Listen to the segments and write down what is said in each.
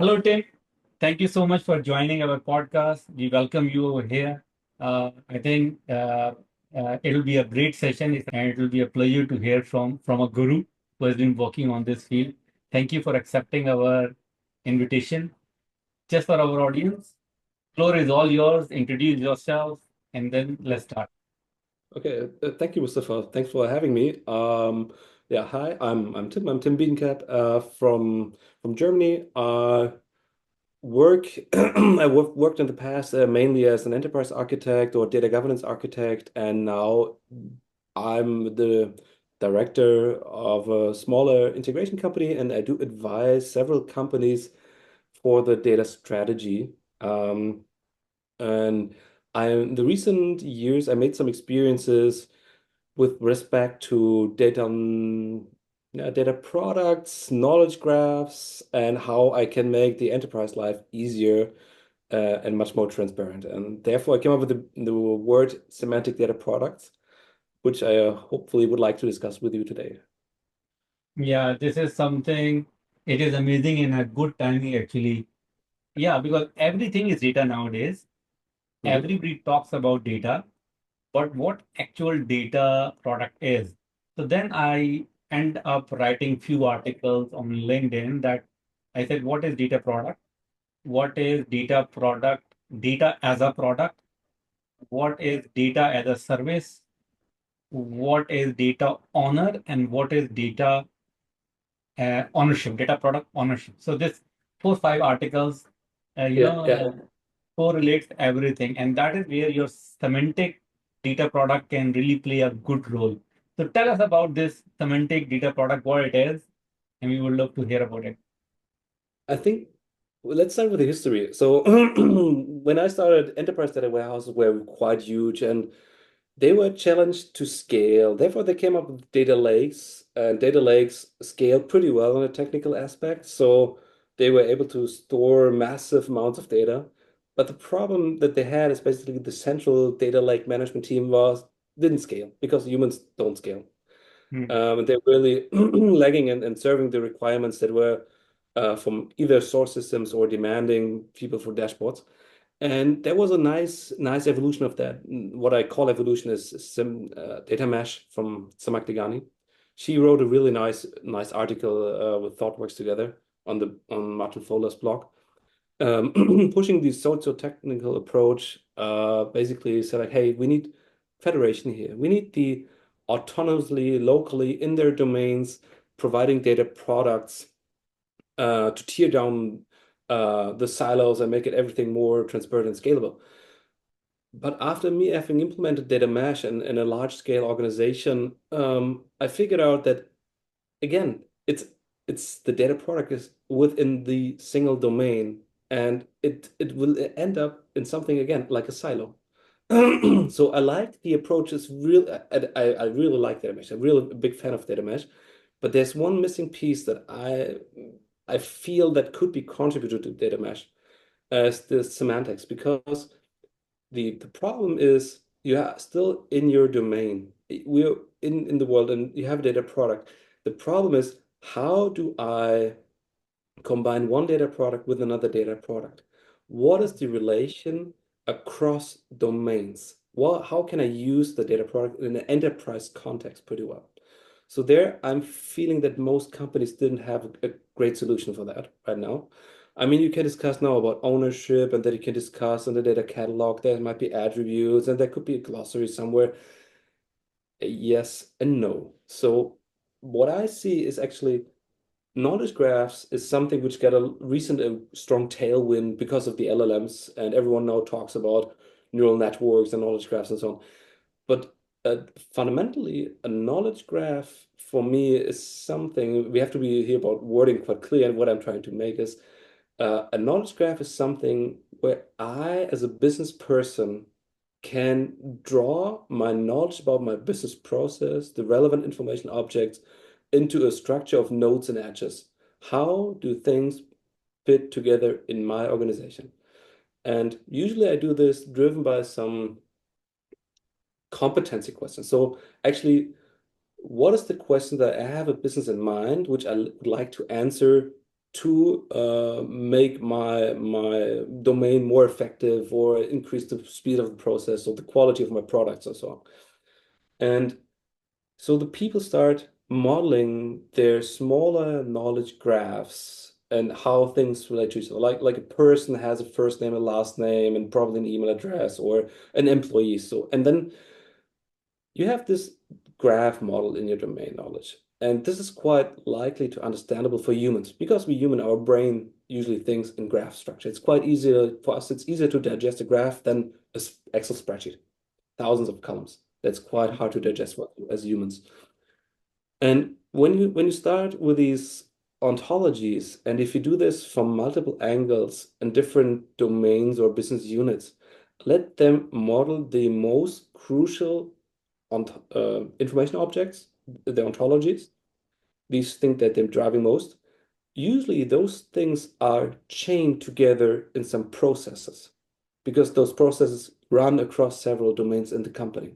Hello, Tim. Thank you so much for joining our podcast. We welcome you over here. I think it'll be a great session, and it will be a pleasure to hear from a guru who has been working on this field. Thank you for accepting our invitation. Just for our audience, floor is all yours. Introduce yourself, and then let's start. Okay, thank you, Mustafa. Thanks for having me. Yeah, hi, I'm Tim. I'm Tim Biedenkapp from Germany. Work worked in the past mainly as an enterprise architect or data governance architect, and now I'm the director of a smaller integration company, and I do advise several companies for the data strategy. And in the recent years, I made some experiences with respect to data products, knowledge graphs, and how I can make the enterprise life easier and much more transparent. And therefore, I came up with the word semantic data products, which I hopefully would like to discuss with you today. Yeah, this is something. It is amazing and a good timing actually. Yeah, because everything is data nowadays. Mhm. Everybody talks about data, but what actual data product is. So then I end up writing few articles on LinkedIn that I said, what is data product? What is data product? Data as a product? What is data as a service? What is data owner? And what is data ownership, data product ownership? So this four, five articles, Yeah, yeah. correlates everything. And that is where your semantic data product can really play a good role. So tell us about this semantic data product, what it is, and we would love to hear about it. I think let's start with the history. So when I started, enterprise data warehouses were quite huge and they were challenged to scale. Therefore, they came up with data lakes, and data lakes scale pretty well on a technical aspect. So they were able to store massive amounts of data. But the problem that they had is basically the central data lake management team didn't scale because humans don't scale. Hmm. And they're really lagging and serving the requirements that were from either source systems or demanding people for dashboards. And there was a nice evolution of that. What I call evolution is data mesh from Samak. She wrote a really nice article with ThoughtWorks together on Martin Fowler's blog, pushing the socio-technical approach. Basically said like, hey, we need federation here. We need the autonomously, locally in their domains, providing data products to tear down the silos and make it everything more transparent and scalable. But after me having implemented data mesh in a large scale organization, I figured out that again, it's the data product is within the single domain, and it will end up in something again like a silo. So I like the approach. Is real. I really like data mesh. I'm really a big fan of data mesh, but there's one missing piece that I feel that could be contributed to data mesh as the semantics, because the problem is you are still in your domain. We're in the world and you have a data product. The problem is, how do I combine one data product with another data product? What is the relation across domains? How can I use the data product in an enterprise context pretty well? So there, I'm feeling that most companies didn't have a great solution for that right now. I mean, you can discuss now about ownership, and that you can discuss in the data catalog. There might be attributes, and there could be a glossary somewhere. Yes and no. So what I see is actually knowledge graphs is something which got a recent strong tailwind because of the LLMs, and everyone now talks about neural networks and knowledge graphs and so on. But fundamentally, a knowledge graph for me is something we have to be here about wording quite clear. And what I'm trying to make is a knowledge graph is something where I, as a business person, can draw my knowledge about my business process, the relevant information objects, into a structure of nodes and edges. How do things fit together in my organization? And usually I do this driven by some competency questions. So actually, what is the question that I have a business in mind, which I would like to answer to make my domain more effective or increase the speed of the process or the quality of my products and so on. And so the people start modeling their smaller knowledge graphs and how things relate to each other. Like a person has a first name and last name and probably an email address or an employee. So and then you have this graph model in your domain knowledge. And this is quite likely to understandable for humans because we human, our brain usually thinks in graph structure. It's quite easier for us. It's easier to digest a graph than an Excel spreadsheet, thousands of columns. That's quite hard to digest for, as humans. And when you start with these ontologies, and if you do this from multiple angles and different domains or business units, let them model the most crucial on information objects, the ontologies, these things that they're driving most. Usually those things are chained together in some processes because those processes run across several domains in the company.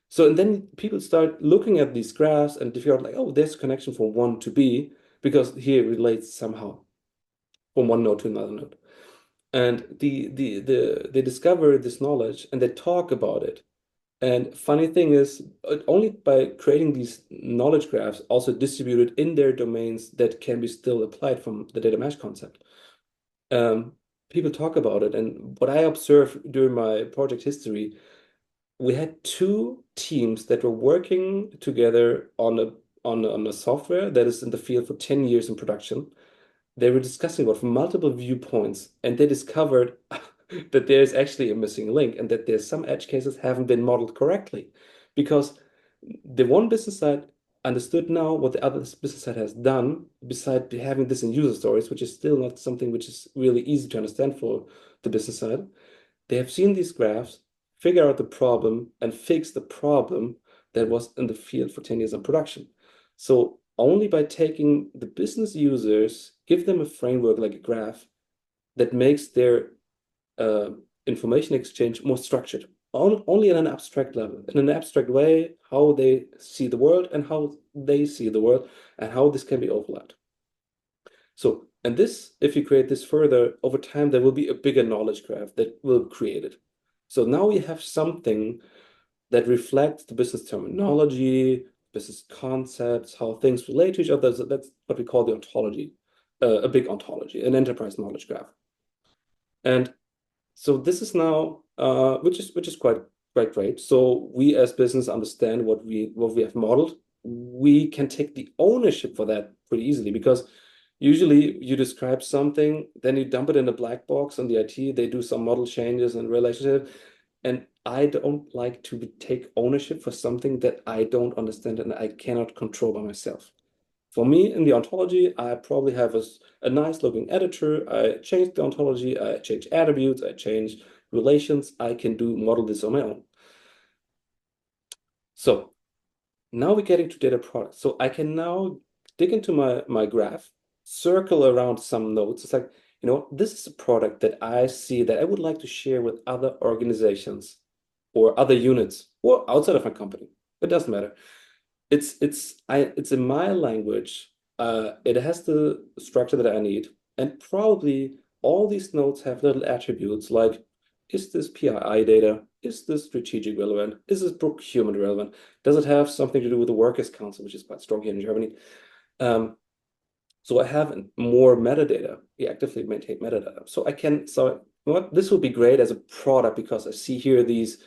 So, and then people start looking at these graphs and they figure out like, oh, there's a connection from one to B because here it relates somehow from one node to another node. And they discover this knowledge and they talk about it. And funny thing is, only by creating these knowledge graphs also distributed in their domains that can be still applied from the data mesh concept. Um, People talk about it. And what I observed during my project history, we had two teams that were working together on a software that is in the field for 10 years in production. They were discussing about from multiple viewpoints, and they discovered that there's actually a missing link and that there's some edge cases haven't been modeled correctly because the one business side understood now what the other business side has done, beside having this in user stories, which is still not something which is really easy to understand for the business side. They have seen these graphs, figure out the problem, and fix the problem that was in the field for 10 years of production. So only by taking the business users, give them a framework like a graph that makes their uh, information exchange more structured, only in an abstract level, in an abstract way, how they see the world and how they see the world and how this can be overlapped. So, and this, if you create this further over time, there will be a bigger knowledge graph that will create it. So now we have something that reflects the business terminology, business concepts, how things relate to each other. So that's what we call the ontology, a big ontology, an enterprise knowledge graph. And so this is now, which is quite great. So we as business understand what we have modeled. We can take the ownership for that pretty easily because usually you describe something, then you dump it in a black box on the IT. They do some model changes and relationship, and I don't like to take ownership for something that I don't understand and I cannot control by myself. For me, in the ontology, I probably have a nice looking editor. I change the ontology, I change attributes, I change relations. I can model this on my own. So now we're getting to data products. So I can now dig into my graph, circle around some nodes. It's like, this is a product that I see that I would like to share with other organizations or other units or outside of my company. It doesn't matter. It's in my language. It has the structure that I need, and probably all these nodes have little attributes like, is this PII data? Is this strategic relevant? Is this procurement relevant? Does it have something to do with the Workers' Council, which is quite strong here in Germany? So I have more metadata. We actively maintain metadata. This would be great as a product because I see here these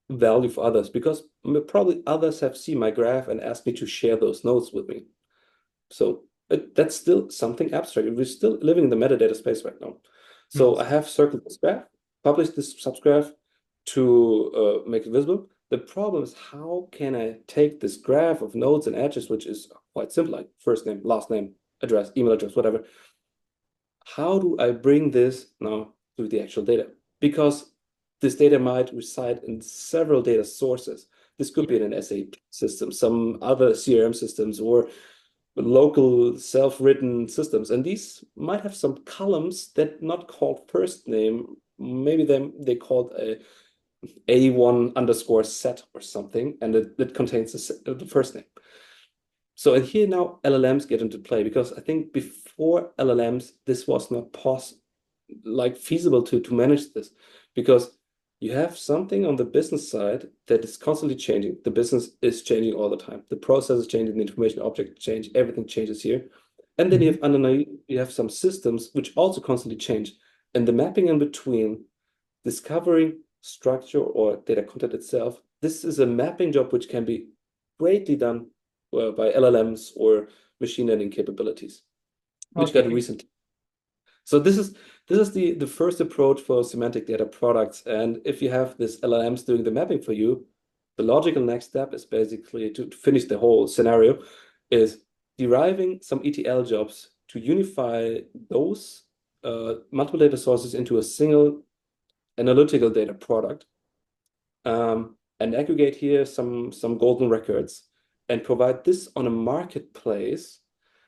value for others because probably others have seen my graph and asked me to share those notes with me. So that's still something abstract. We're still living in the metadata space right now. So I have circled this graph, published this subgraph to make it visible. The problem is how can I take this graph of nodes and edges, which is quite simple, like first name, last name, address, email address, whatever. How do I bring this now to the actual data? Because this data might reside in several data sources. This could be in an SAP system, some other CRM systems, or local self-written systems. And these might have some columns that not called first name. Maybe they called a A1 underscore set or something, and it contains the first name. So, and here now LLMs get into play because I think before LLMs, this was not like feasible to manage this because you have something on the business side that is constantly changing. The business is changing all the time. The process is changing, the information object change, everything changes here. And then you Mhm. have underneath, you have some systems which also constantly change. And the mapping in between discovering structure or data content itself, this is a mapping job which can be greatly done by LLMs or machine learning capabilities, which got Okay. recently. So this is the first approach for semantic data products. And if you have this LLMs doing the mapping for you, the logical next step is basically to finish the whole scenario, is deriving some ETL jobs to unify those multiple data sources into a single analytical data product, and aggregate here some golden records and provide this on a marketplace.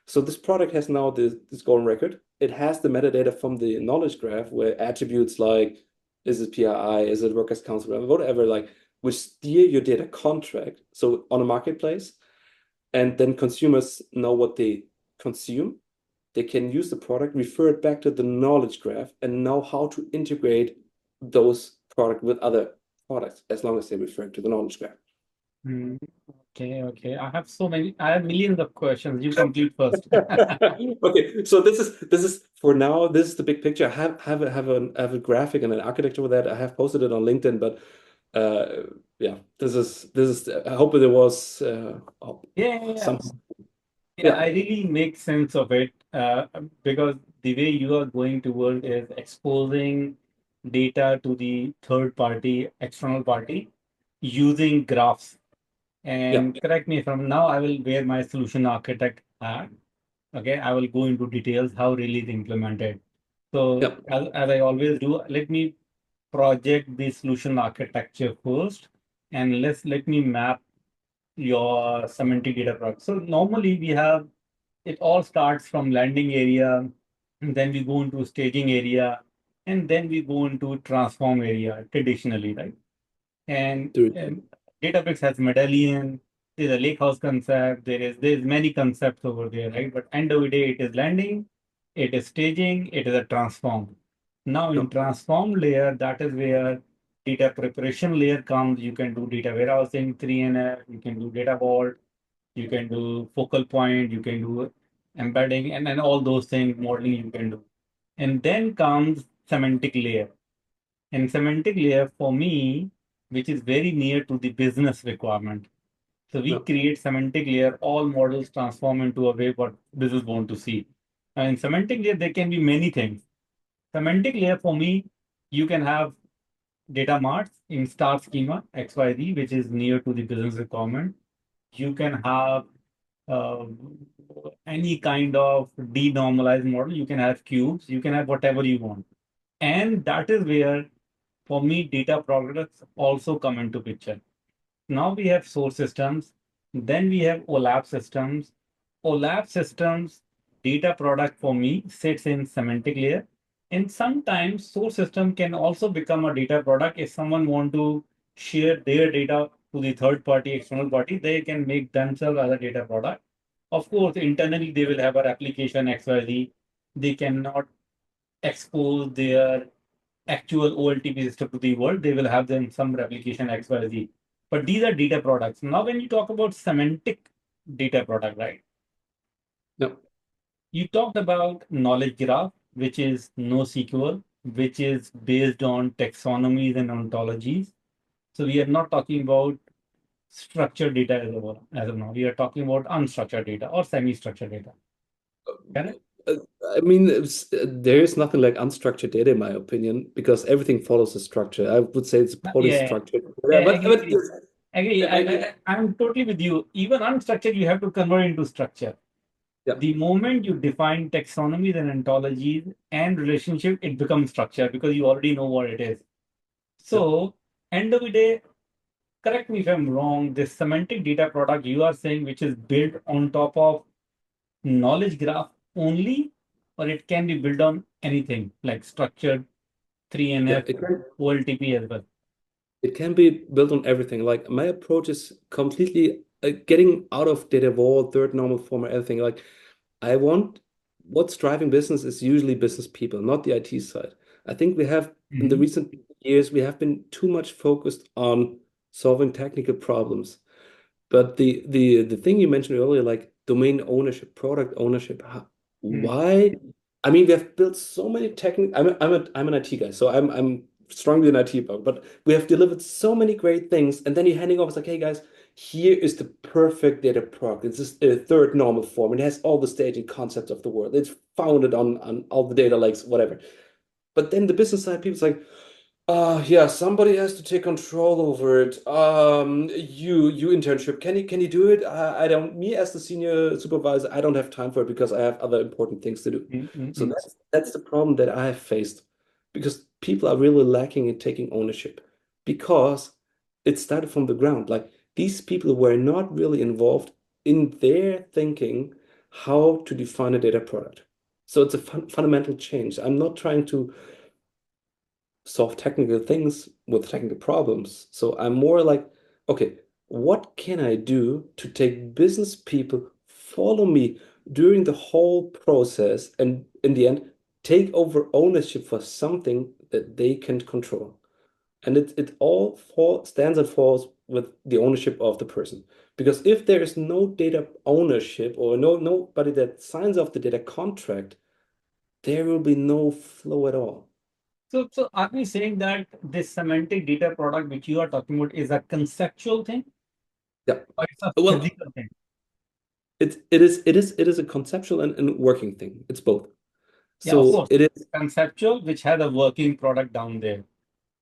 So this product has now this golden record. It has the metadata from the knowledge graph where attributes like is it PII, is it workers' council, whatever, like which steer your data contract. So on a marketplace, and then consumers know what they consume. They can use the product, refer it back to the knowledge graph, and know how to integrate those products with other products as long as they refer to the knowledge graph. Mm, okay, okay. I have millions of questions. You complete first. Okay, so this is for now. This is the big picture. I have a graphic and an architecture with that. I have posted it on LinkedIn, but yeah, this is. I hope there was Yeah, yeah, yeah. some. Yeah, Yeah, I really make sense of it because the way you are going toward is exposing data to the third party, external party using graphs. yeah, And correct me if I'm now, I will wear my solution architect hat. Okay, I will go into details how really is implemented. So yeah, as I always do, let me project the solution architecture first, and let me map your semantic data product. So normally we have it all starts from landing area, and then we go into staging area, and then we go into transform area traditionally, right? And, dude. and Databricks has medallion, there's a lakehouse concept, there's many concepts over there, right? But end of the day, it is landing, it is staging, it is a transform. Now in Yeah, transform layer, that is where data preparation layer comes. You can do data warehousing, 3NF, you can do data vault, you can do focal point, you can do embedding, and all those things, modeling you can do. And then comes semantic layer. And semantic layer for me, which is very near to the business requirement. So we yeah, create semantic layer, all models transform into a way what business want to see. And in semantic layer, there can be many things. Semantic layer for me, you can have data marts in star schema XYZ, which is near to the business requirement. You can have uh, any kind of denormalized model. You can have cubes. You can have whatever you want. And that is where, for me, data products also come into picture. Now we have source systems, then we have OLAP systems. OLAP systems, data product for me sits in semantic layer. And sometimes source system can also become a data product if someone want to share their data to the third party, external party, they can make themselves as a data product. Of course, internally they will have a replication XYZ. They cannot expose their actual OLTP system to the world, they will have them some replication XYZ. But these are data products. Now, when you talk about semantic data product, right? yeah. You talked about knowledge graph, which is NoSQL, which is based on taxonomies and ontologies. So we are not talking about structured data as of now. We are talking about unstructured data or semi-structured data. Correct? Uh, I mean, there is nothing like unstructured data, in my opinion, because everything follows a structure. I would say it's Yeah, polystructured. yeah, Yeah, agree, agree. Agree. yeah, I'm totally with you. Even unstructured, you have to convert into structure. yeah, The moment you define taxonomies and ontologies and relationship, it becomes structure because you already know what it is. yeah. So, end of the day, correct me if I'm wrong, this semantic data product you are saying, which is built on top of knowledge graph only, or it can be built on anything like structured Yeah, 3NF, OLTP as well. it can be built on everything. Like my approach is completely getting out of data vault, third normal form, or everything. Like I want what's driving business is usually business people, not the IT side. I think we have in the Mhm. recent years we have been too much focused on solving technical problems. But the thing you mentioned earlier, like domain ownership, product ownership, Mhm. why? I mean, we have built so many technical. I'm an IT guy, so I'm strongly an IT bug. But we have delivered so many great things, and then you're handing off. It's like, hey guys, here is the perfect data product. It's just a third normal form. It has all the staging concepts of the world. It's founded on all the data lakes, whatever. But then the business side, people's like, yeah, somebody has to take control over it. You internship, can you do it? I don't, me as the senior supervisor, I don't have time for it because I have other important things to do. Mhm. So Mhm. that's the problem that I have faced because people are really lacking in taking ownership because it started from the ground. Like these people were not really involved in their thinking how to define a data product. So it's a fundamental change. I'm not trying to solve technical things with technical problems. So I'm more like, okay, what can I do to take business people follow me during the whole process and in the end take over ownership for something that they can control. And it all stands and falls with the ownership of the person. Because if there is no data ownership or nobody that signs off the data contract, there will be no flow at all. So are we saying that this semantic data product which you are talking about is a conceptual thing Yeah. or it's a Well, physical thing? it is a conceptual and working thing. It's both. Yeah, of So course. it is, Conceptual, which has a working product down there.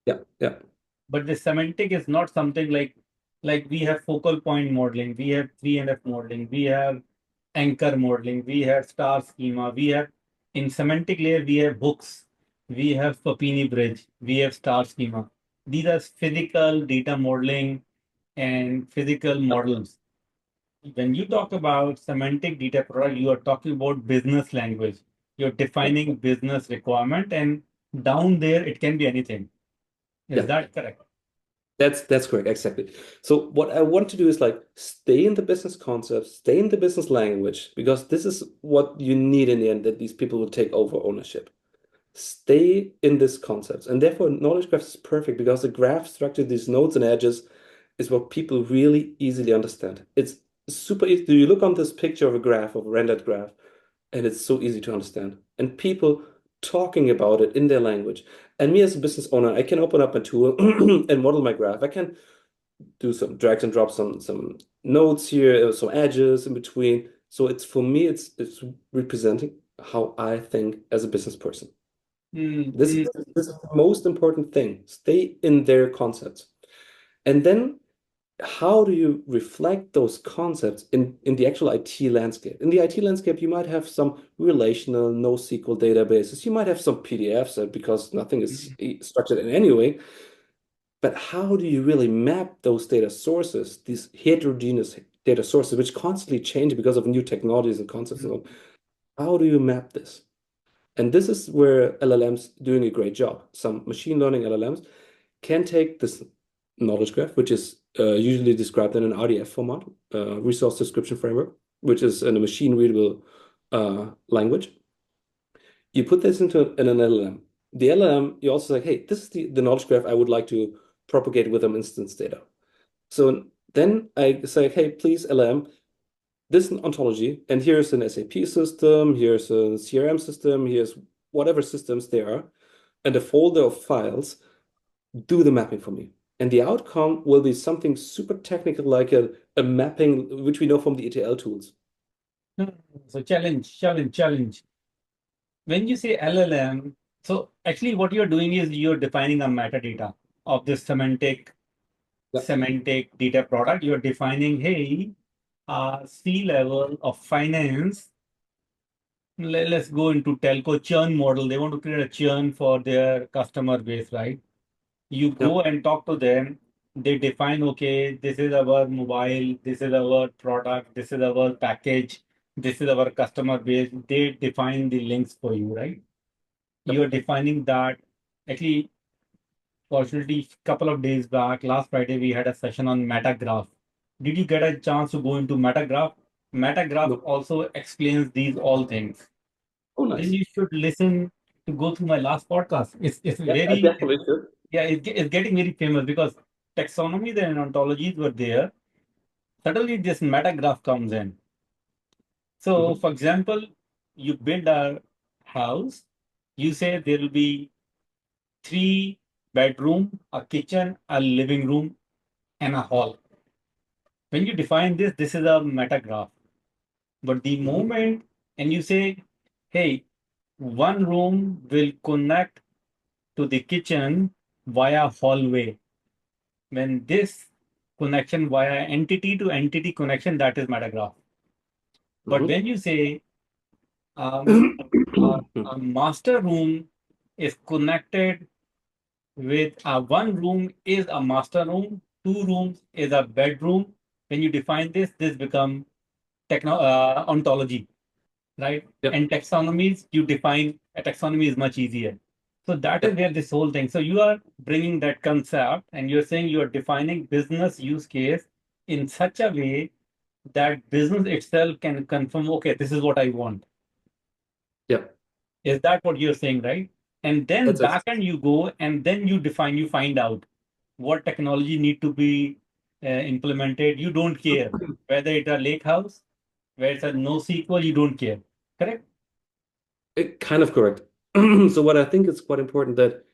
yeah, yeah, But the semantic is not something like we have focal point modeling, we have 3NF modeling, we have anchor modeling, we have star schema, we have in semantic layer we have hooks, we have Papini bridge, we have star schema. These are physical data modeling and physical models. When you talk about semantic data product, you are talking about business language. You're yeah, defining business requirement, and down there it can be anything. Is yeah. that correct? That's correct, exactly. So what I want to do is like stay in the business concept, stay in the business language, because this is what you need in the end, that these people will take over ownership. Stay in this concept. And therefore, knowledge graph is perfect because the graph structure, these nodes and edges, is what people really easily understand. It's super easy. Do you look on this picture of a graph, of a rendered graph, and it's so easy to understand. And people talking about it in their language. And me as a business owner, I can open up a tool and model my graph. I can do some drags and drops, some nodes here, some edges in between. So it's for me, it's representing how I think as a business person. This is Mm-hmm. this is the most important thing. Stay in their concepts. And then how do you reflect those concepts in the actual IT landscape? In the IT landscape, you might have some relational NoSQL databases. You might have some PDFs because nothing is structured in any way. But how do you really map those data sources, these heterogeneous data sources, which constantly change because of new technologies and concepts and all? How do you map this? And this is where LLMs doing a great job. Some machine learning LLMs can take this knowledge graph, which is usually described in an RDF format, resource description framework, which is in a machine readable language. You put this in an LLM. The LLM, you also say, hey, this is the knowledge graph I would like to propagate with some instance data. So then I say, hey, please, LLM, this is an ontology, and here's an SAP system, here's a CRM system, here's whatever systems there are, and a folder of files, do the mapping for me. And the outcome will be something super technical like a mapping, which we know from the ETL tools. So challenge. When you say LLM, so actually what you're doing is you're defining a metadata of this Yeah, semantic data product. You're defining, hey, C level of finance. Let's go into telco churn model. They want to create a churn for their customer base, right? You yeah, go and talk to them. They define, okay, this is our mobile, this is our product, this is our package, this is our customer base. They define the links for you, right? yeah, You're defining that. Actually, fortunately, couple of days back, last Friday, we had a session on meta graph. Did you get a chance to go into Metagraph? Metagraph No. also explains these all things. Oh, Then nice. you should listen to go through my last podcast. It's Yeah, I very definitely should. yeah, it's getting very famous because taxonomies and ontologies were there. Suddenly this metagraph comes in. So Hmm. for example, you build a house, you say there will be three bedroom, a kitchen, a living room, and a hall. When you define this, this is a metagraph. But the Hmm. moment and you say, hey, one room will connect to the kitchen via hallway. When this connection via entity to entity connection, that is metagraph. But Hmm. when you say a master room is connected with one room is a master room, two rooms is a bedroom. When you define this, this become ontology, right? Yep. And taxonomies, you define a taxonomy is much easier. So that is Yep. where this whole thing. So you are bringing that concept and you're saying you are defining business use case in such a way that business itself can confirm, okay, this is what I want. Yep. Is that what you're saying, right? And then That's back ex end you go and then you define, you find out what technology need to be implemented. You don't care whether it's a lake house, where it's a NoSQL, you don't care. Correct? kind of correct. So what I think is quite important that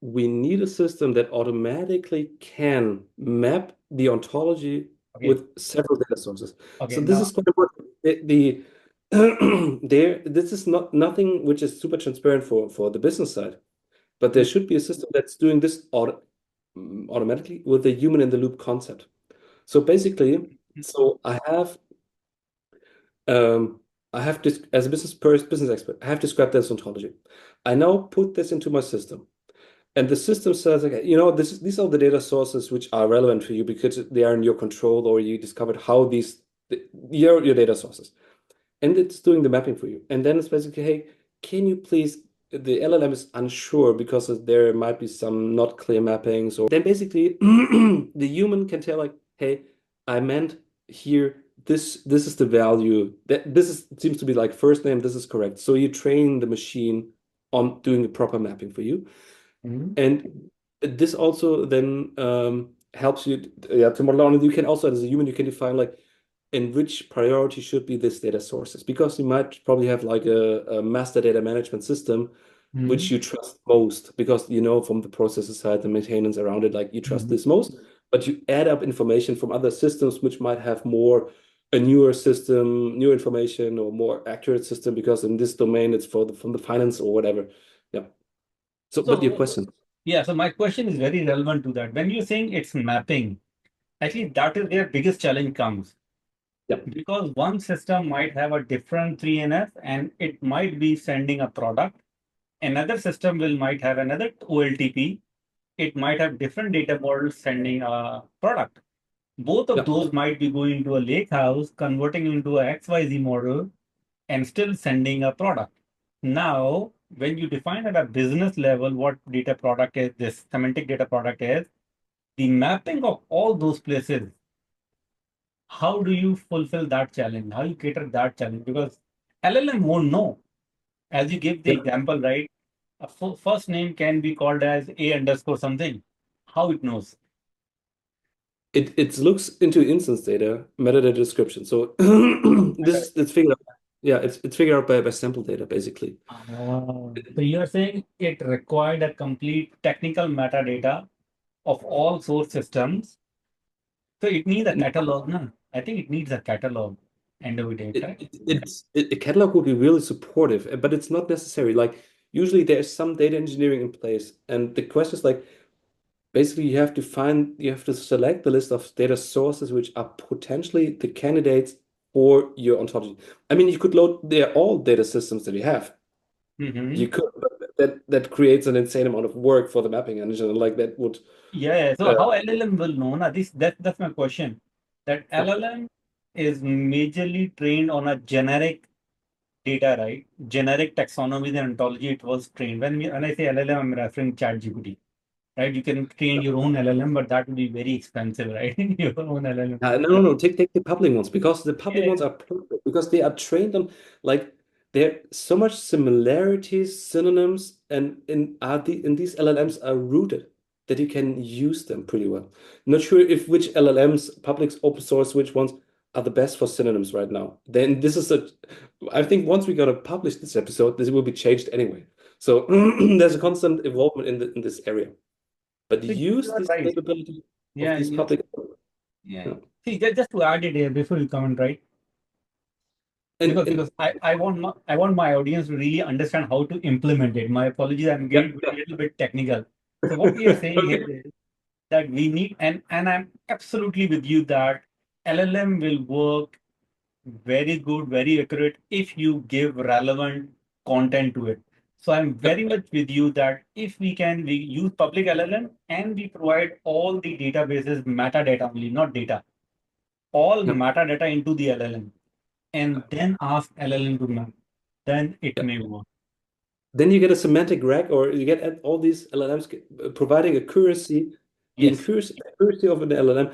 we need a system that automatically can map the ontology Okay. with several data sources. So Okay. this Now, is quite important. This is not nothing which is super transparent for the business side, but there should be a system that's doing this automatically with the human in the loop concept. So basically, so um, I have this as a business expert, I have described this ontology. I now put this into my system. And the system says, okay, these are the data sources which are relevant for you because they are in your control or you discovered how your data sources. And it's doing the mapping for you. And then it's basically, hey, can you please, the LLM is unsure because there might be some not clear mappings. Or then basically the human can tell like, hey, I meant here, this is the value that seems to be like first name, this is correct. So you train the machine on doing a proper mapping for you. mhm, And this also then helps you yeah, to model on. You can also, as a human, you can define like in which priority should be this data sources because you might probably have like a master data management system which mhm, you trust most because you know from the processes side, the maintenance around it, like you trust mhm, this most, but you add up information from other systems which might have more a newer system, new information or more accurate system because in this domain it's from the finance or whatever. Yeah. So, but your so, question. yeah, so my question is very relevant to that. When you're saying it's mapping, actually, that is where biggest challenge comes. Yeah. Because one system might have a different 3NF and it might be sending a product. Another system will might have another OLTP. It might have different data models sending a product. Both of Yeah. those might be going to a lake house, converting into a XYZ model, and still sending a product. Now, when you define at a business level what data product is, this semantic data product is, the mapping of all those places, how do you fulfill that challenge? How you cater that challenge? Because LLM won't know. As you give the Yeah. example, right? A first name can be called as A underscore something. How it knows? It looks into instance data, metadata description. So this it's figured out. Yeah, it's figured out by sample data basically. So you are saying it required a complete technical metadata of all source systems. So it needs a catalog, no? I think it needs a catalog end of the day, correct? A catalog would be really supportive, but it's not necessary. Like usually there's some data engineering in place, and the question is like basically you have to select the list of data sources which are potentially the candidates for your ontology. I mean, you could load they're all data systems that you have. Mm-hmm. You could, but that creates an insane amount of work for the mapping engine. Like that would, Yeah. So uh, how LLM will know? Na? That's my question. That yeah, LLM is majorly trained on a generic data, right? Generic taxonomy and ontology. It was trained. When I say LLM, I'm referring ChatGPT. right? You can train your own LLM, but that would be very expensive, right? Your own LLM. No. Take the public ones because the public Yeah. ones are perfect because they are trained on like there are so much similarities, synonyms, and in these LLMs are rooted that you can use them pretty well. Not sure if which LLMs, public, open source, which ones are the best for synonyms right now. Then this is a, I think once we gotta publish this episode, this will be changed anyway. So there's a constant evolvement in this area. But So you use are this right. capability of Yeah, these yeah, public. yeah. Yeah. See, just to add it here before you comment, right? And Because I want my audience to really understand how to implement it. My apologies, I'm yeah, getting a yeah. little bit technical. So what we are saying Okay. here is that we need, and I'm absolutely with you that LLM will work very good, very accurate if you give relevant content to it. So I'm Yep. very much with you that if we use public LLM and we provide all the databases metadata only, not data, all Yep. metadata into the LLM, and then ask LLM to map, then it Yep. may work. Then you get a semantic rack, or you get all these LLMs providing accuracy. The Yes. accuracy of an LLM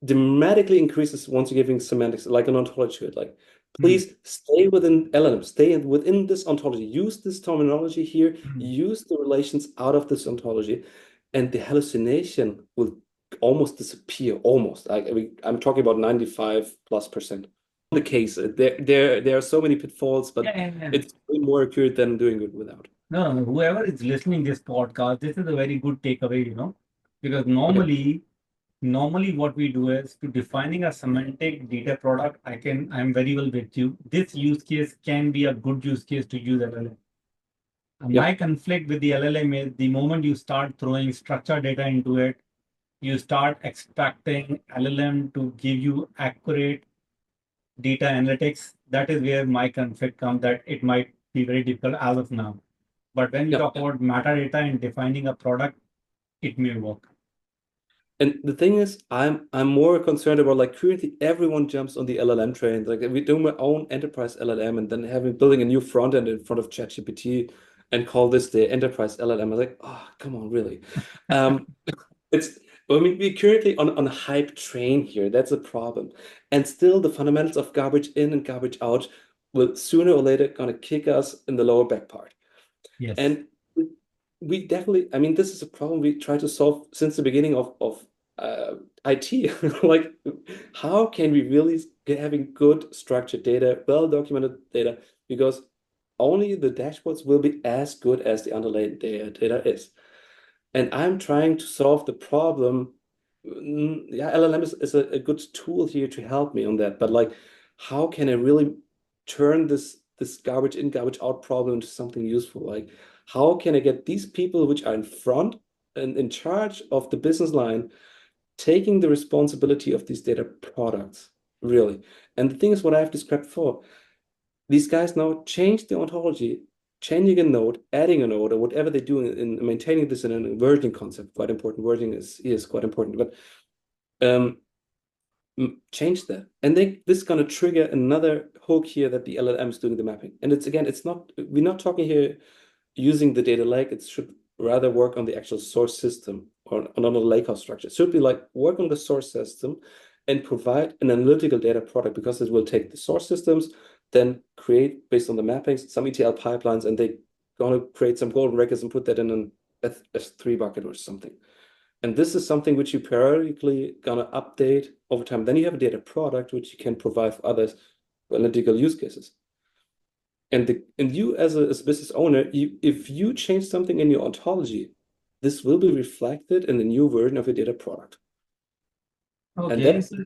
dramatically increases once you're giving semantics, like an ontology to it. Like, Mm, please stay within LLM, within this ontology. Use this terminology here. mm. Use the relations out of this ontology, and the hallucination will almost disappear. Almost. I'm talking about 95+%. The case. There are so many pitfalls, but Yeah, yeah, yeah. it's way more accurate than doing it without. No, no, whoever is listening this podcast, this is a very good takeaway, because Okay. normally what we do is to defining a semantic data product, I'm very well with you. This use case can be a good use case to use LLM. My Yep. conflict with the LLM is the moment you start throwing structured data into it, you start expecting LLM to give you accurate data analytics. That is where my conflict comes, that it might be very difficult as of now. But when we Yep. talk about metadata and defining a product, it may work. And the thing is, I'm more concerned about like currently everyone jumps on the LLM train. Like we do my own enterprise LLM and then having building a new front end in front of ChatGPT and call this the enterprise LLM. I was like, oh, come on, really? Um, it's I mean, we're currently on a hype train here. That's a problem. And still the fundamentals of garbage in and garbage out will sooner or later gonna kick us in the lower back part. Yes. And we definitely, I mean, this is a problem we try to solve since the beginning of IT. Like, how can we really get having good structured data, well-documented data? Because only the dashboards will be as good as the underlying data is. And I'm trying to solve the problem. Yeah, LLM is a good tool here to help me on that. But like, how can I really turn this garbage in, garbage out problem into something useful? Like, how can I get these people which are in front and in charge of the business line taking the responsibility of these data products, really? And the thing is what I've described before. These guys now change the ontology, changing a node, adding a node, or whatever they do in maintaining this in a versioning concept. Quite important. Versioning is quite important, but um, change that. And this is going to trigger another hook here that the LLM is doing the mapping. And it's again, we're not talking here using the data lake. It should rather work on the actual source system or on a lakehouse structure. It should be like work on the source system and provide an analytical data product because it will take the source systems, then create based on the mappings some ETL pipelines, and they're going to create some golden records and put that in an S3 bucket or something. And this is something which you periodically gonna update over time. Then you have a data product which you can provide for others for analytical use cases. And you as a business owner, if you change something in your ontology, this will be reflected in the new version of your data product. And Okay. that's So,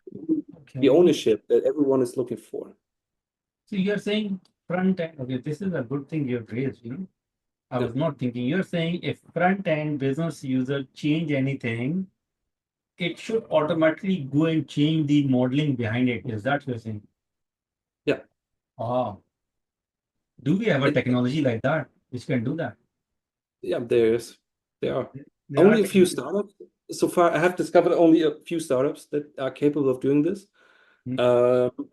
the okay. ownership that everyone is looking for. So you're saying front end. Okay, this is a good thing you've raised. I Yeah. was not thinking. You're saying if front end business user change anything, it should automatically go and change the modeling behind it. Is that what you're saying? Yeah. Ah, do we have a And technology like that which can do that? yeah, there are There are only a few technologies. startups. So far, I have discovered only a few startups that are capable of doing this. Hmm.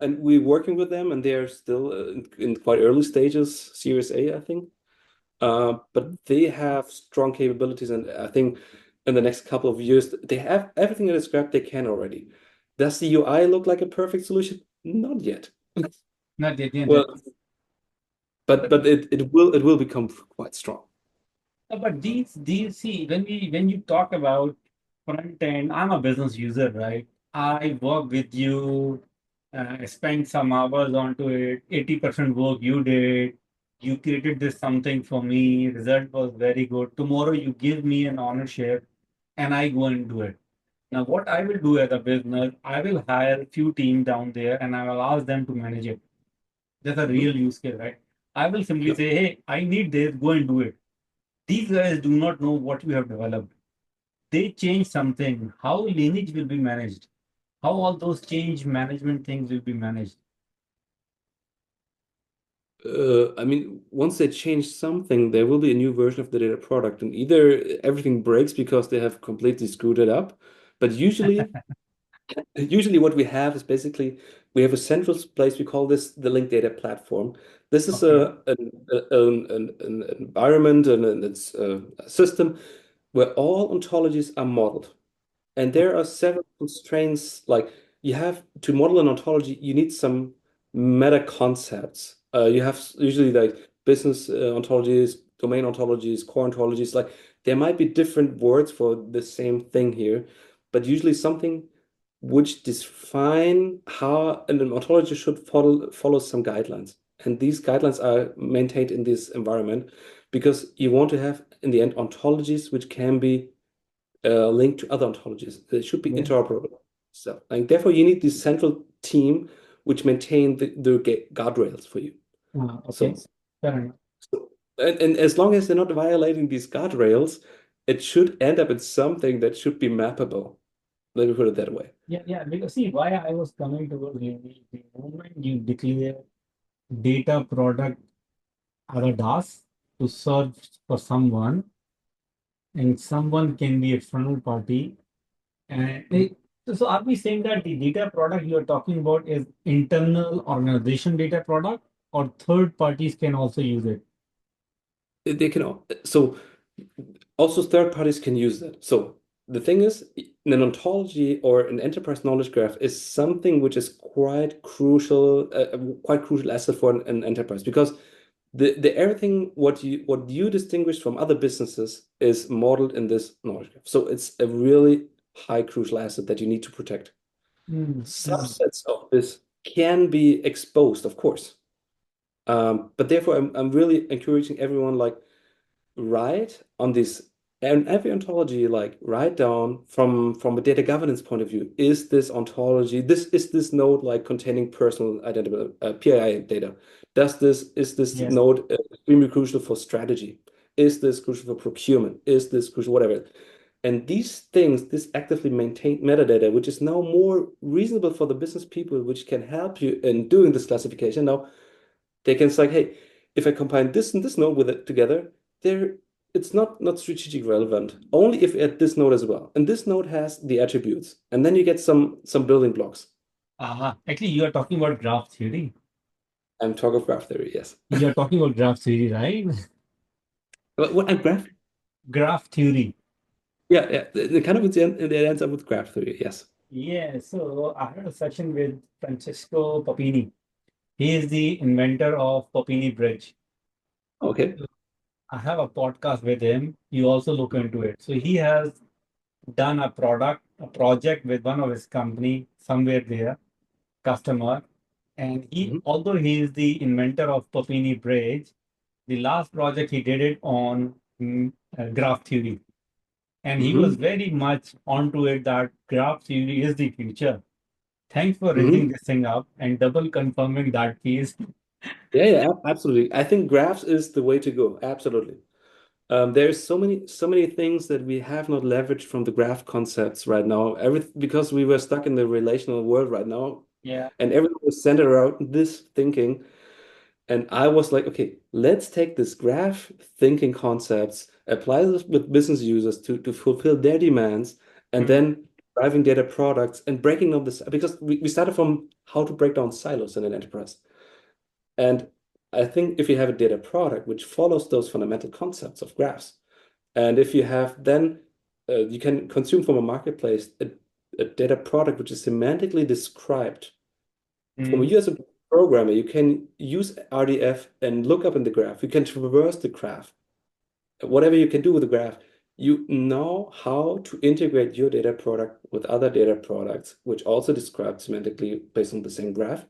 And we're working with them, and they're still in quite early stages, Series A, I think. But they have strong capabilities, and I think in the next couple of years. They have everything that is Graph they can already. Does the UI look like a perfect solution? Not yet. Not yet, yeah, Well, but it will become quite strong. but these see when you talk about front end, I'm a business user, right? I work with you, spend some hours onto it. 80% work you did. You created this something for me. Result was very good. Tomorrow you give me an ownership, and I go and do it. Now, what I will do as a business, I will hire a few teams down there, and I will ask them to manage it. That's a Mhm. real use case, right? I will simply Yeah. say, hey, I need this. Go and do it. These guys do not know what we have developed. They change something. How lineage will be managed? How all those change management things will be managed? I mean, once they change something, there will be a new version of the data product, and either everything breaks because they have completely screwed it up, but usually what we have is basically we have a central place. We call this the linked data platform. This is Okay. an environment and it's a system where all ontologies are modeled. And there are several constraints. Like you have to model an ontology, you need some meta concepts. You have usually like business ontologies, domain ontologies, core ontologies. Like there might be different words for the same thing here, but usually something which define how an ontology should follow some guidelines. And these guidelines are maintained in this environment because you want to have in the end ontologies which can be linked to other ontologies. They should be Yeah. interoperable. So, like, therefore, you need this central team which maintain the guardrails for you. Okay. So, Fair enough. and as long as they're not violating these guardrails, it should end up in something that should be mappable. Let me put it that way. Yeah, yeah. Because see, why I was coming towards you, the moment you declare data product as a DAS to search for someone, and someone can be a external party. And so are we saying that the data product you are talking about is internal organization data product, or third parties can also use it? They can so also third parties can use that. So the thing is, an ontology or an enterprise knowledge graph is something which is quite crucial asset for an enterprise because the everything what you distinguish from other businesses is modeled in this knowledge graph. So it's a really high crucial asset that you need to protect. Mm, mm. Subsets of this can be exposed, of course. But therefore, I'm really encouraging everyone like write on this and every ontology like write down from a data governance point of view, is this ontology this node like containing personal identity PII data? Is this Yes. node extremely crucial for strategy? Is this crucial for procurement? Is this crucial whatever? And these things, this actively maintained metadata, which is now more reasonable for the business people, which can help you in doing this classification. Now they can say, hey, if I combine this and this node with it together, there it's not strategic relevant. Only if you add this node as well. And this node has the attributes. And then you get some building blocks. Actually, you are talking about graph theory. I'm talking of graph theory, yes. You are talking about graph theory, right? What and graph? Graph theory. Yeah, yeah. The kind of it ends up with graph theory, yes. Yeah. So I had a session with Francesco Papini. He is the inventor of Papini Bridge. Okay. I have a podcast with him. You also look into it. So he has done a project with one of his company somewhere there, customer. And he, Hmm. although he is the inventor of Papini Bridge, the last project he did it on graph theory. And he was Hmm. very much onto it that graph theory is the future. Thanks for raising Hmm. this thing up and double confirming that piece. Yeah, yeah, absolutely. I think graphs is the way to go. Absolutely. There's so many things that we have not leveraged from the graph concepts right now. Because we were stuck in the relational world right now, Yeah. and everything was centered around this thinking. And I was like, okay, let's take this graph thinking concepts, apply this with business users to fulfill their demands, and Mm. then driving data products and breaking down this because we started from how to break down silos in an enterprise. And I think if you have a data product which follows those fundamental concepts of graphs, and if you have then you can consume from a marketplace a data product which is semantically described. From Mm, you as a programmer, you can use RDF and look up in the graph. You can traverse the graph. Whatever you can do with the graph, you know how to integrate your data product with other data products, which also describe semantically based on the same graph.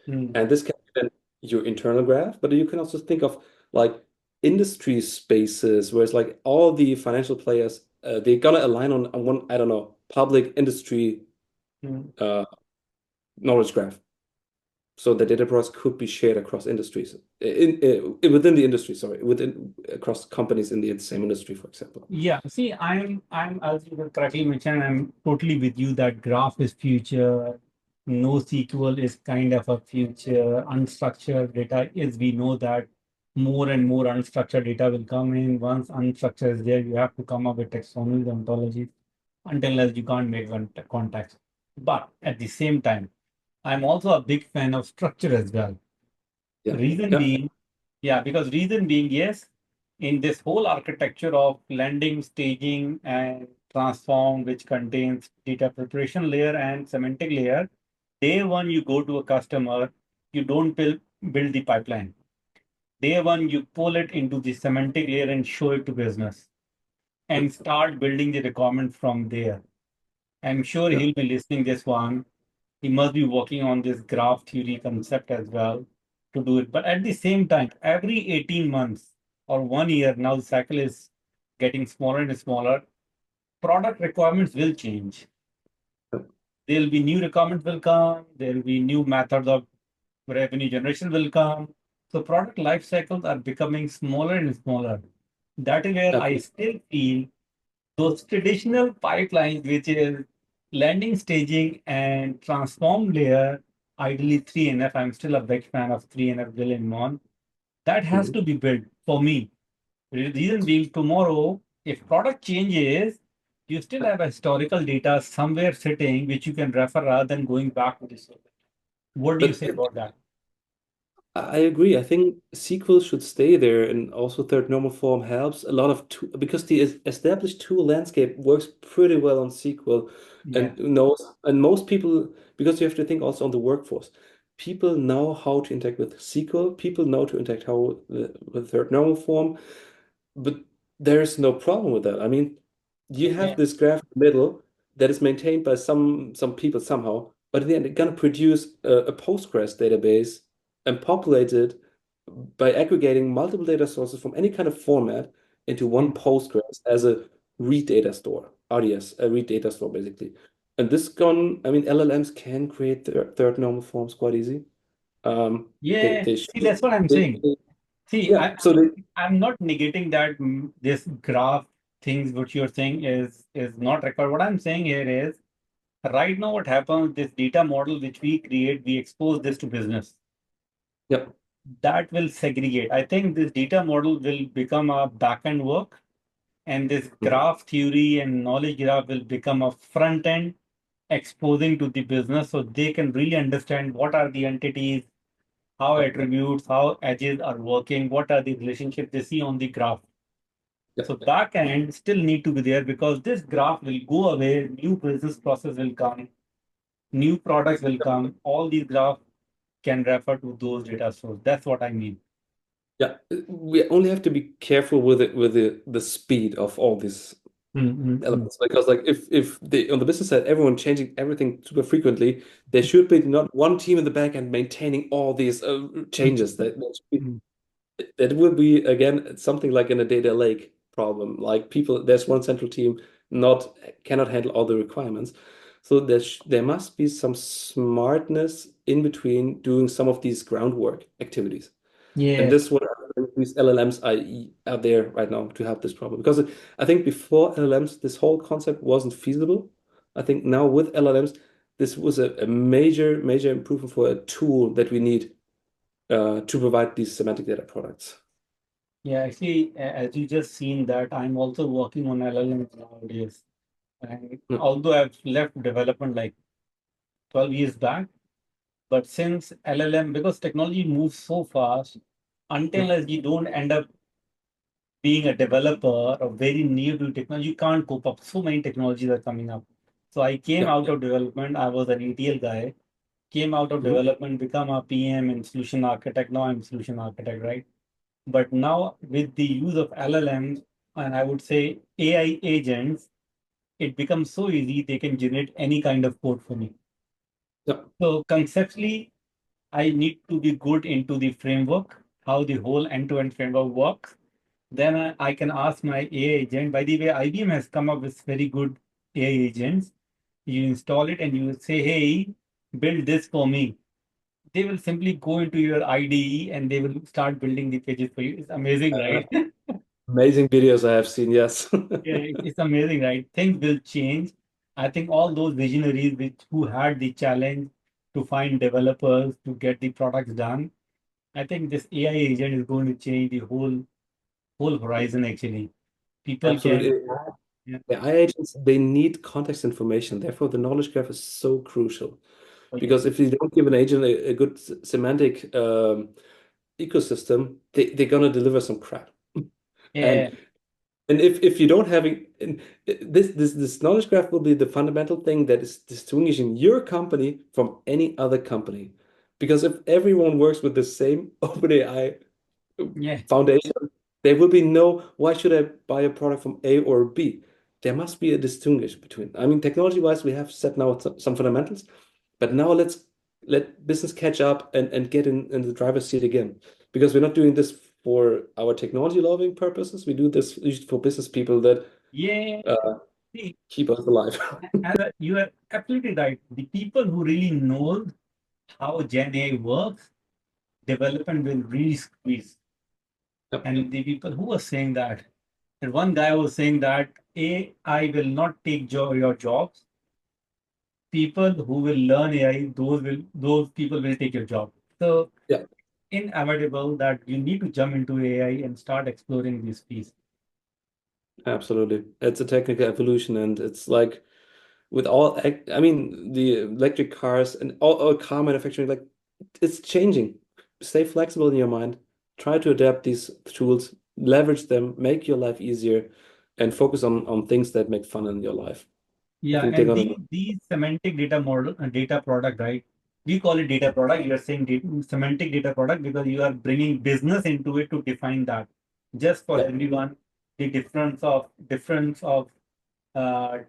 mm, And this can be then your internal graph, but you can also think of like industry spaces where it's like all the financial players, they're gonna align on one, I don't know, public industry mm. uh, knowledge graph. So the data products could be shared across industries, within the industry, sorry, within across companies in the same industry, for example. Yeah, see, as you correctly mentioned, I'm totally with you that graph is future. NoSQL is kind of a future. Unstructured data is, we know that more and more unstructured data will come in. Once unstructured is there, you have to come up with taxonomies, ontologies, until as you can't make one context. But at the same time, I'm also a big fan of structure as well. Yeah, Reason yeah. being, yeah, because reason being, yes, in this whole architecture of landing, staging, and transform, which contains data preparation layer and semantic layer, day one you go to a customer, you don't build the pipeline. Day one you pull it into the semantic layer and show it to business Yep, and start building the requirement from there. I'm sure yep. he'll be listening this one. He must be working on this graph theory concept as well to do it. But at the same time, every 18 months or 1 year, now the cycle is getting smaller and smaller. Product requirements will change. Yep. There'll be new requirements will come. There'll be new methods of revenue generation will come. So product life cycles are becoming smaller and smaller. That is where I Absolutely. still feel those traditional pipelines, which is landing, staging, and transform layer, ideally 3NF. I'm still a big fan of 3NF Bill and Mon. That has Mhm. to be built for me. Reason being, tomorrow, if product changes, you still have a historical data somewhere sitting which you can refer rather than going back to this. What do you But say about that? I agree. I think SQL should stay there, and also third normal form helps a lot of because the established tool landscape works pretty well on SQL, Yeah. and knows and most people, because you have to think also on the workforce. People know how to interact with SQL. People know to interact how with third normal form. But there's no problem with that. I mean, you have Yeah. this graph in the middle that is maintained by some people somehow, but in the end, they're gonna produce a Postgres database and populate it by aggregating multiple data sources from any kind of format into one Mm. Postgres as a read data store, RDS, a read data store basically. And this gone, I mean, LLMs can create third normal forms quite easy. Yeah. They See, should, that's what I'm saying. See, yeah. So they, I'm not negating that this graph things what you're saying is not required. What I'm saying here is right now what happens, this data model which we create, we expose this to business. yeah. That will segregate. I think this data model will become a back-end work, and this Mhm. graph theory and knowledge graph will become a front end exposing to the business so they can really understand what are the entities, how Yeah. attributes, how edges are working, what are the relationships they see on the graph. Yeah. So back end still need to be there because this graph will go away, new business process will come, new products will come. All these graphs can refer to those data sources. That's what I mean. Yeah, we only have to be careful with it with the speed of all these Mm-hmm. elements because like if the on the business side everyone changing everything super frequently, there should be not one team in the back end maintaining all these changes. That will be again something like in a data lake problem. Like people, there's one central team not cannot handle all the requirements. So there must be some smartness in between doing some of these groundwork activities. And Yes. this is what I think these LLMs are there right now to help this problem. Because I think before LLMs, this whole concept wasn't feasible. I think now with LLMs, this was a major, major improvement for a tool that we need to provide these semantic data products. Yeah, actually, as you just seen that, I'm also working on LLMs nowadays. And Yeah. although I've left development like 12 years back, but since LLM, because technology moves so fast, Yeah. until as you don't end up being a developer or very new to technology, you can't cope up. So many technologies are coming up. So I came Yeah. out of development. I was an ETL guy. Came out of Mhm. development, become a PM and solution architect. Now I'm solution architect, right? But now with the use of LLMs and I would say AI agents, it becomes so easy they can generate any kind of code for me. Yeah. So conceptually, I need to be good into the framework, how the whole end-to-end framework works. Then I can ask my AI agent. By the way, IBM has come up with very good AI agents. You install it and you say, hey, build this for me. They will simply go into your IDE and they will start building the pages for you. It's amazing, Uh, right? Amazing videos I have seen, yes. Yeah, it's amazing, right? Things will change. I think all those visionaries which who had the challenge to find developers to get the products done, I think this AI agent is going to change the whole horizon actually. People Absolutely. can, yeah, The AI agents, they need context information. Therefore, the knowledge graph is so crucial. oh, yeah, Because if you don't give an agent a good semantic ecosystem, they're gonna deliver some crap. yeah, And and if you don't have this knowledge graph will be the fundamental thing that is distinguishing your company from any other company. Because if everyone works with the same OpenAI yeah, foundation, there will be no, why should I buy a product from A or B? There must be a distinguish between. I mean, technology-wise, we have set now some fundamentals, but now let's let business catch up and get in the driver's seat again. Because we're not doing this for our technology loving purposes. We do this usually for business people that yeah. uh, See, keep us alive. and you are absolutely right. The people who really know how Gen AI works, development will really squeeze. Yep. And the people who were saying that, and one guy was saying that AI will not take your jobs. People who will learn AI, those people will take your job. So Yeah, inevitable that you need to jump into AI and start exploring this piece. absolutely. It's a technical evolution, and it's like with I mean, the electric cars and all car manufacturing, like it's changing. Stay flexible in your mind. Try to adapt these tools, leverage them, make your life easier, and focus on things that make fun in your life. I Yeah, think they're and gonna. these semantic data model, data product, right? We call it data product. You are saying semantic data product because you are bringing business into it to define that. Just for Yep. everyone, the difference of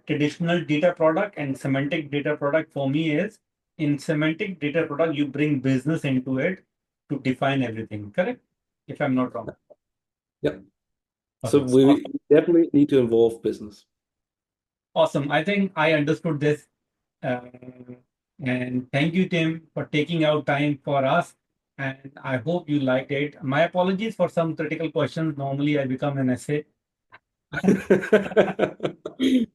traditional data product and semantic data product for me is in semantic data product you bring business into it to define everything. Correct? If I'm not wrong. Yep. So Okay. we definitely need to involve business. Awesome. I think I understood this. Uh, and thank you, Tim, for taking out time for us. And I hope you liked it. My apologies for some critical questions. Normally, I become an essay.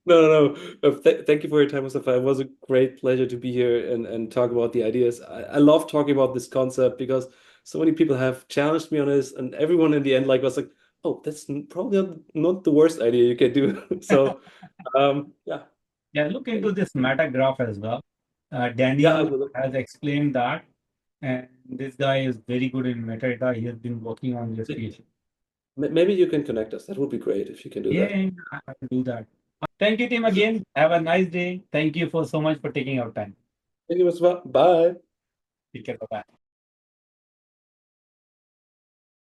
No, no, no. Thank you for your time, Mustafa. It was a great pleasure to be here and talk about the ideas. I love talking about this concept because so many people have challenged me on this, and everyone in the end like was like, "Oh, that's probably not the worst idea you can do." So, yeah, Yeah, look into thank this you. meta graph as well. Yeah, I Daniel will. has explained that. And this guy is very good in metadata. He has been working on this piece. Maybe you can connect us. That would be great if you can do that. Yeah, I will do that. Thank you, Tim, again. Have a nice day. Thank you for so much for taking our time. Thank you, Mustafa. Bye. Take care. Bye-bye.